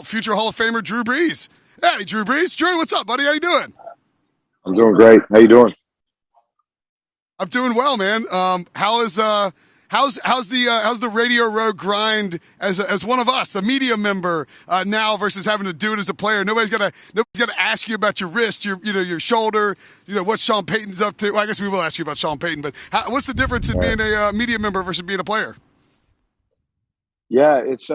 future Hall of Famer Drew Brees. Hey, Drew Brees. Drew, what's up, buddy? How you doing? I'm doing great. How you doing? I'm doing well, man. How's the Radio Row grind as one of us, a media member, now versus having to do it as a player? Nobody's gotta ask you about your wrist, your shoulder, what Sean Payton's up to. Well, I guess we will ask you about Sean Payton, but what's the difference in being a media member versus being a player? Yeah, it's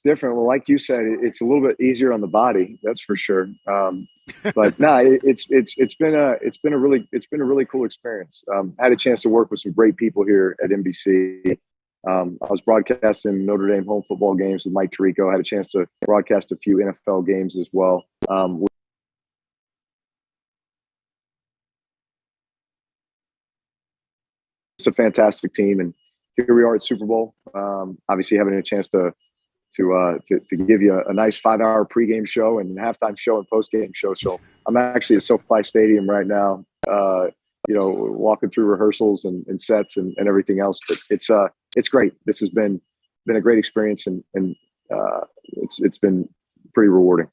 different. Well, like you said, it's a little bit easier on the body, that's for sure. But no, it's been a really cool experience. I had a chance to work with some great people here at NBC. I was broadcasting Notre Dame home football games with Mike Tirico. I had a chance to broadcast a few NFL games as well. It's a fantastic team, and here we are at Super Bowl. Obviously, having a chance to give you a nice 5-hour pregame show and halftime show and postgame show. So I'm actually at SoFi Stadium right now, walking through rehearsals and sets and everything else. But it's great. This has been a great experience, and it's been pretty rewarding.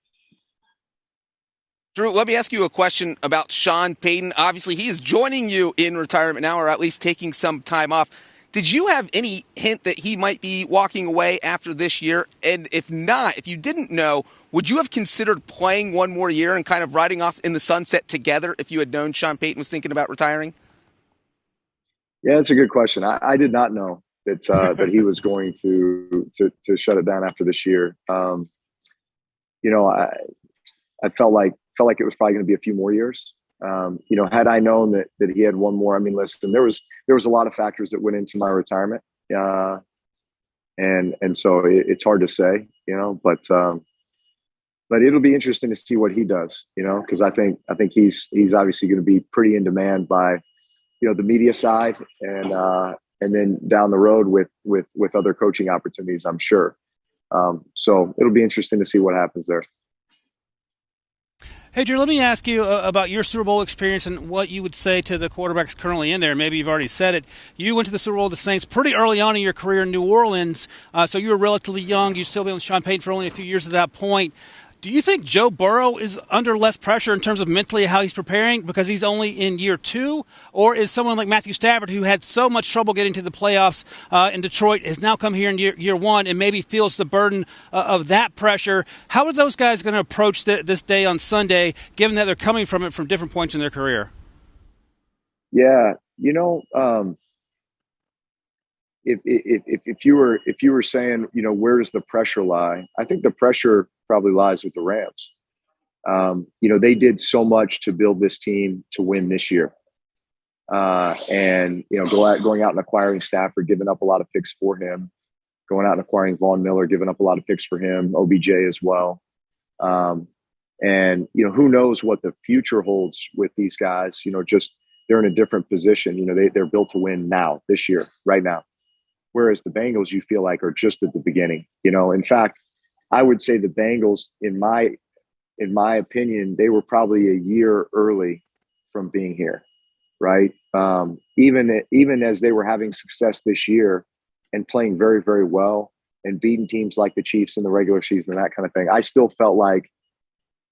Drew, let me ask you a question about Sean Payton. Obviously, he is joining you in retirement now, or at least taking some time off. Did you have any hint that he might be walking away after this year? And if not, if you didn't know, would you have considered playing one more year and kind of riding off in the sunset together if you had known Sean Payton was thinking about retiring? Yeah, that's a good question. I did not know that he was going to shut it down after this year. I felt like it was probably going to be a few more years. Had I known that he had one more, I mean, listen, there was a lot of factors that went into my retirement. And so it's hard to say, but it'll be interesting to see what he does, because I think he's obviously going to be pretty in demand by, the media side and then down the road with other coaching opportunities, I'm sure. So it'll be interesting to see what happens there. Hey, Drew, let me ask you about your Super Bowl experience and what you would say to the quarterbacks currently in there. Maybe you've already said it. You went to the Super Bowl with the Saints pretty early on in your career in New Orleans, so you were relatively young. You'd still been with Sean Payton for only a few years at that point. Do you think Joe Burrow is under less pressure in terms of mentally how he's preparing because he's only in year 2? Or is someone like Matthew Stafford, who had so much trouble getting to the playoffs in Detroit, has now come here in year 1 and maybe feels the burden of that pressure? How are those guys going to approach this day on Sunday, given that they're coming from it from different points in their career? Yeah, if you were saying, where does the pressure lie? I think the pressure probably lies with the Rams. They did so much to build this team to win this year. And going out and acquiring Stafford, giving up a lot of picks for him, going out and acquiring Von Miller, giving up a lot of picks for him, OBJ as well. And who knows what the future holds with these guys, just they're in a different position. They're built to win now, this year, right now. Whereas the Bengals, you feel like, are just at the beginning. In fact, I would say the Bengals, in my opinion, they were probably a year early from being here, right? Even as they were having success this year and playing very, very well and beating teams like the Chiefs in the regular season and that kind of thing, I still felt like,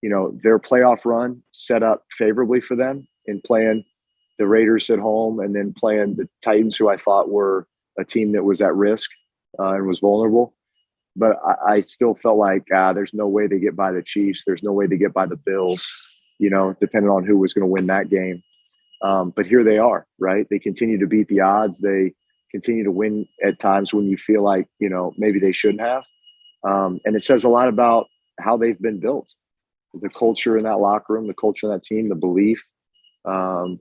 their playoff run set up favorably for them in playing the Raiders at home and then playing the Titans, who I thought were a team that was at risk and was vulnerable. But I still felt like there's no way they get by the Chiefs. There's no way they get by the Bills, depending on who was going to win that game. But here they are, right? They continue to beat the odds. They continue to win at times when you feel like, maybe they shouldn't have. And it says a lot about how they've been built. The culture in that locker room, the culture in that team, the belief, the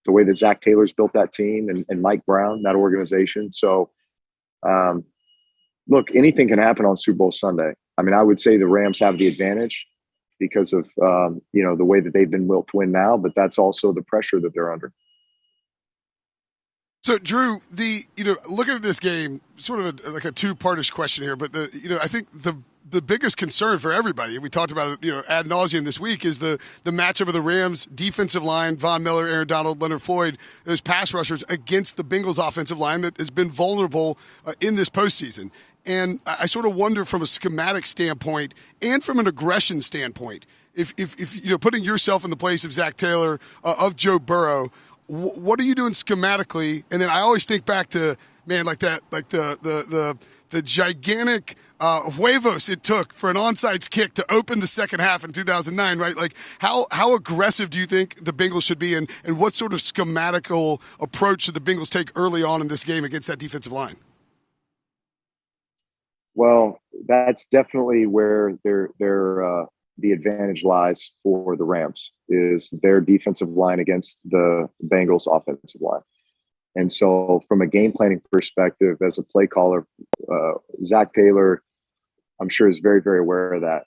way that Zach Taylor's built that team and Mike Brown, that organization. So, look, anything can happen on Super Bowl Sunday. I mean, I would say the Rams have the advantage because of, the way that they've been built to win now, but that's also the pressure that they're under. So, Drew, looking at this game, sort of like a two-partish question here, but I think the biggest concern for everybody, we talked about it, ad nauseum this week, is the matchup of the Rams defensive line, Von Miller, Aaron Donald, Leonard Floyd, those pass rushers against the Bengals offensive line that has been vulnerable in this postseason. And I sort of wonder from a schematic standpoint and from an aggression standpoint, if putting yourself in the place of Zach Taylor, of Joe Burrow, what are you doing schematically? And then I always think back to, man, like the gigantic huevos it took for an onside kick to open the second half in 2009, right? Like how aggressive do you think the Bengals should be, and what sort of schematical approach should the Bengals take early on in this game against that defensive line? Well, that's definitely where the advantage lies for the Rams, is their defensive line against the Bengals offensive line. And so from a game planning perspective, as a play caller, Zach Taylor, I'm sure, is very, very aware of that.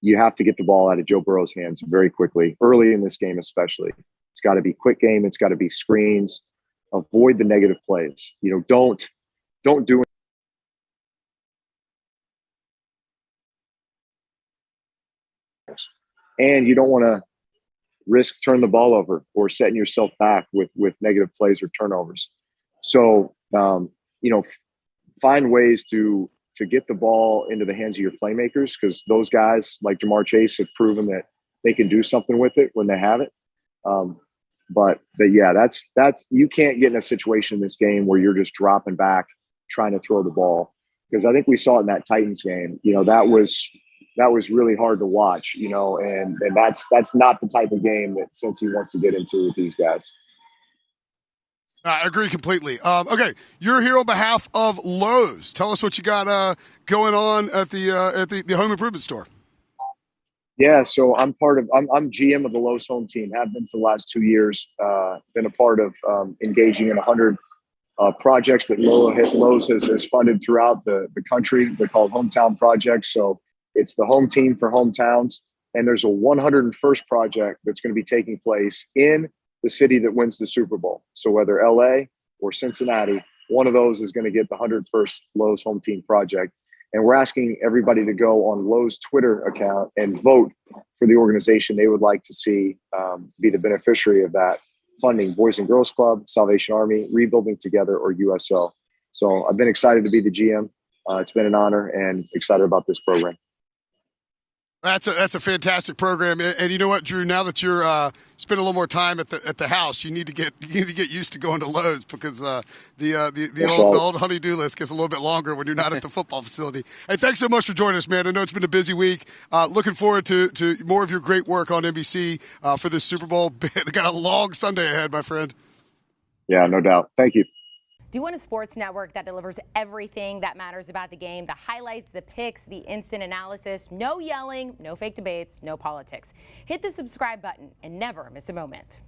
You have to get the ball out of Joe Burrow's hands very quickly, early in this game especially. It's got to be quick game. It's got to be screens. Avoid the negative plays. Don't do and you don't want to risk turn the ball over or setting yourself back with negative plays or turnovers. So, find ways to get the ball into the hands of your playmakers, because those guys like Jamar Chase have proven that they can do something with it when they have it. But yeah, that's you can't get in a situation in this game where you're just dropping back trying to throw the ball, because I think we saw it in that Titans game. That was really hard to watch, and that's not the type of game that Cincy wants to get into with these guys. I agree completely. Okay, you're here on behalf of Lowe's. Tell us what you got going on at the home improvement store. Yeah, so I'm GM of the Lowe's home team. Have been for the last 2 years. Been a part of engaging in 100 projects that Lowe's has funded throughout the country. They're called hometown projects. So it's the home team for hometowns. And there's a 101st project that's going to be taking place in the city that wins the Super Bowl. So whether LA or Cincinnati, one of those is going to get the 101st Lowe's home team project. And we're asking everybody to go on Lowe's Twitter account and vote for the organization they would like to see be the beneficiary of that funding: Boys and Girls Club, Salvation Army, Rebuilding Together, or USO. So I've been excited to be the GM. It's been an honor, and excited about this program. That's a fantastic program, and you know what, Drew? Now that you're spending a little more time at the house, you need to get used to going to Lowe's, because the old honey-do list gets a little bit longer when you're not at the football facility. Hey, thanks so much for joining us, man. I know it's been a busy week. Looking forward to more of your great work on NBC for this Super Bowl. They got a long Sunday ahead, my friend. Yeah, no doubt. Thank you. Do you want a sports network that delivers everything that matters about the game? The highlights, the picks, the instant analysis, no yelling, no fake debates, no politics. Hit the subscribe button and never miss a moment.